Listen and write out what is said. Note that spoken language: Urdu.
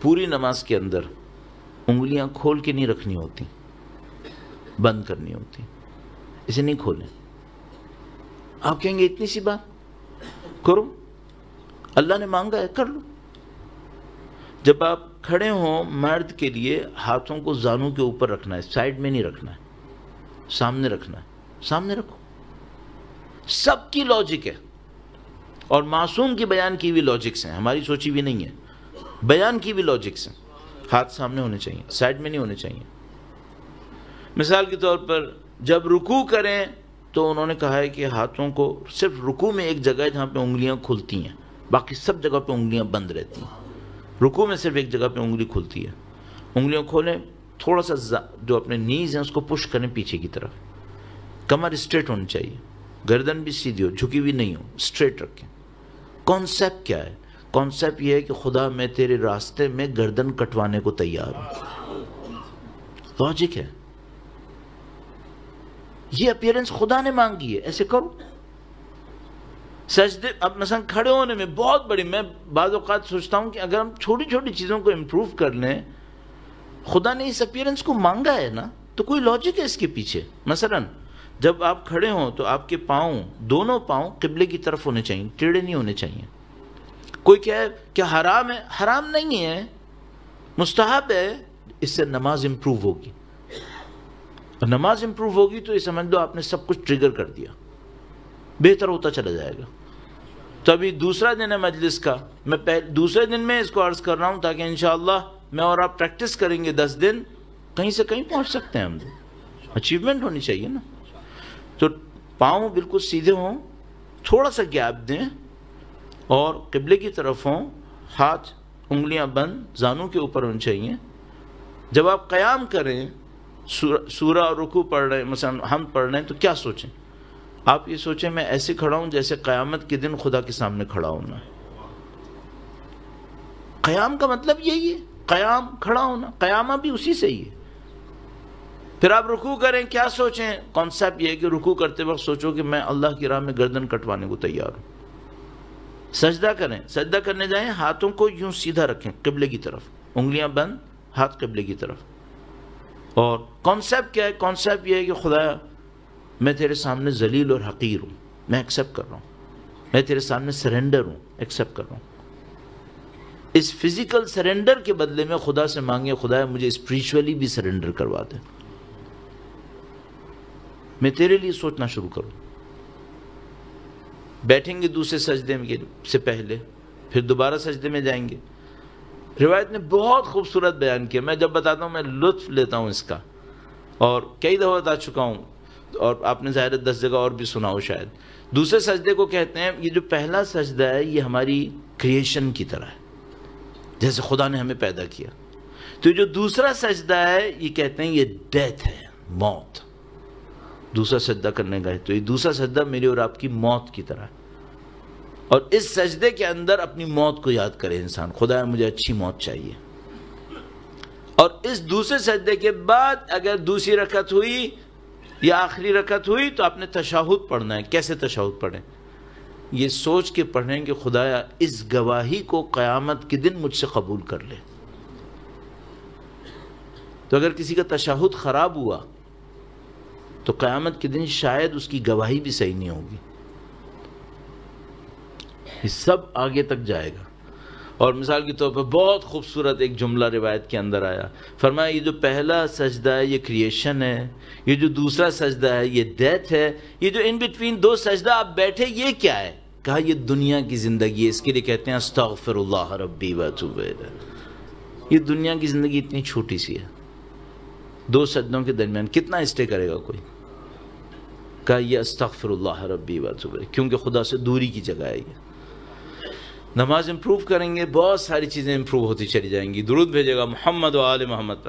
پوری نماز کے اندر انگلیاں کھول کے نہیں رکھنی ہوتی، بند کرنی ہوتی، اسے نہیں کھولیں۔ آپ کہیں گے اتنی سی بات کرو، اللہ نے مانگا ہے کر لو۔ جب آپ کھڑے ہوں مرد کے لیے ہاتھوں کو زانوں کے اوپر رکھنا ہے، سائڈ میں نہیں رکھنا ہے، سامنے رکھنا ہے، سامنے رکھو۔ سب کی لاجک ہے، اور معصوم کی بیان کی بھی لاجکس ہیں، ہماری سوچی بھی نہیں ہے، بیان کی بھی لاجکس ہیں۔ ہاتھ سامنے ہونے چاہیے، سائڈ میں نہیں ہونے چاہیے۔ مثال کے طور پر جب رکوع کریں تو انہوں نے کہا ہے کہ ہاتھوں کو صرف رکوع میں ایک جگہ ہے جہاں پہ انگلیاں کھلتی ہیں، باقی سب جگہ پہ انگلیاں بند رہتی ہیں۔ رکوع میں صرف ایک جگہ پہ انگلی کھلتی ہے، انگلیاں کھولیں، تھوڑا سا جو اپنے نیز ہیں اس کو پش کریں پیچھے کی طرف، کمر اسٹریٹ ہونی چاہیے، گردن بھی سیدھی ہو، جھکی بھی نہیں ہو، اسٹریٹ رکھیں۔ کانسیپٹ کیا ہے؟ کانسیپٹ یہ ہے کہ خدا میں تیرے راستے میں گردن کٹوانے کو تیار ہوں۔ لاجک ہے، یہ اپیرنس خدا نے مانگی ہے، ایسے کرو۔ سجدے اب مثلا کھڑے ہونے میں بہت بڑی، میں بعض اوقات سوچتا ہوں کہ اگر ہم چھوٹی چھوٹی چیزوں کو امپروو کر لیں، خدا نے اس اپیرنس کو مانگا ہے نا، تو کوئی لاجک ہے اس کے پیچھے۔ مثلا جب آپ کھڑے ہوں تو آپ کے پاؤں، دونوں پاؤں قبلے کی طرف ہونے چاہیے، ٹیڑھے نہیں ہونے چاہیے۔ کوئی کہے کیا حرام ہے؟ حرام نہیں ہے، مستحب ہے، اس سے نماز امپروو ہوگی، اور نماز امپروو ہوگی تو یہ سمجھ لو آپ نے سب کچھ ٹریگر کر دیا، بہتر ہوتا چلا جائے گا۔ تو ابھی دوسرا دن ہے مجلس کا، میں دوسرے دن میں اس کو عرض کر رہا ہوں تاکہ انشاءاللہ میں اور آپ پریکٹس کریں گے 10 دن، کہیں سے کہیں پہنچ سکتے ہیں ہم، اچیومنٹ ہونی چاہیے نا۔ تو پاؤں بالکل سیدھے ہوں، تھوڑا سا گیپ دیں اور قبلے کی طرف ہوں، ہاتھ انگلیاں بند زانوں کے اوپر ہونی چاہیے۔ جب آپ قیام کریں، سورہ اور رکوع پڑھ رہے ہیں، مثلا ہم پڑھ رہے ہیں، تو کیا سوچیں؟ آپ یہ سوچیں میں ایسے کھڑا ہوں جیسے قیامت کے دن خدا کے سامنے کھڑا ہونا ہے۔ قیام کا مطلب یہی ہے، قیام کھڑا ہونا، قیامہ بھی اسی سے ہی ہے۔ پھر آپ رکوع کریں، کیا سوچیں؟ کانسیپٹ یہ ہے کہ رکوع کرتے وقت سوچو کہ میں اللہ کی راہ میں گردن کٹوانے کو تیار ہوں۔ سجدہ کریں، سجدہ کرنے جائیں، ہاتھوں کو یوں سیدھا رکھیں قبلے کی طرف، انگلیاں بند، ہاتھ قبلے کی طرف۔ اور کانسیپٹ کیا ہے؟ کانسیپٹ یہ ہے کہ خدایا میں تیرے سامنے ذلیل اور حقیر ہوں، میں ایکسیپٹ کر رہا ہوں، میں تیرے سامنے سرنڈر ہوں، ایکسیپٹ کر رہا ہوں۔ اس فزیکل سرنڈر کے بدلے میں خدا سے مانگے خدایا مجھے اسپریچولی بھی سرنڈر کروا دے، میں تیرے لیے سوچنا شروع کروں۔ بیٹھیں گے دوسرے سجدے سے پہلے، پھر دوبارہ سجدے میں جائیں گے۔ روایت نے بہت خوبصورت بیان کیا، میں جب بتاتا ہوں میں لطف لیتا ہوں اس کا، اور کئی دفعہ بتا چکا ہوں، اور آپ نے ظاہر 10 جگہ اور بھی سنا ہو شاید۔ دوسرے سجدے کو کہتے ہیں، یہ جو پہلا سجدہ ہے یہ ہماری کریشن کی طرح ہے، جیسے خدا نے ہمیں پیدا کیا۔ تو جو دوسرا سجدہ ہے یہ کہتے ہیں یہ ڈیتھ ہے، موت۔ دوسرا سجدہ کرنے گئے تو یہ دوسرا سجدہ میری اور آپ کی موت کی طرح ہے، اور اس سجدے کے اندر اپنی موت کو یاد کرے انسان، خدایا مجھے اچھی موت چاہیے۔ اور اس دوسرے سجدے کے بعد اگر دوسری رکعت ہوئی یا آخری رکعت ہوئی تو آپ نے تشہد پڑھنا ہے۔ کیسے تشہد پڑھیں؟ یہ سوچ کے پڑھیں کہ خدایا اس گواہی کو قیامت کے دن مجھ سے قبول کر لے۔ تو اگر کسی کا تشہد خراب ہوا تو قیامت کے دن شاید اس کی گواہی بھی صحیح نہیں ہوگی، یہ سب آگے تک جائے گا۔ اور مثال کے طور پر بہت خوبصورت ایک جملہ روایت کے اندر آیا، فرمایا یہ جو پہلا سجدہ ہے یہ کریشن ہے، یہ جو دوسرا سجدہ ہے یہ ڈیتھ ہے، یہ جو ان بٹوین دو سجدہ آپ بیٹھے یہ کیا ہے؟ کہا یہ دنیا کی زندگی ہے، اس کے لیے کہتے ہیں استغفر اللہ ربی واتوب الیہ۔ یہ دنیا کی زندگی اتنی چھوٹی سی ہے، دو سجدوں کے درمیان کتنا اسٹے کرے گا کوئی؟ کہا یہ استغفر اللہ ربی واتوب الیہ، کیونکہ خدا سے دوری کی جگہ ہے یہ۔ نماز امپروو کریں گے، بہت ساری چیزیں امپروو ہوتی چلی جائیں گی۔ درود بھیجے گا محمد و آل محمد پر۔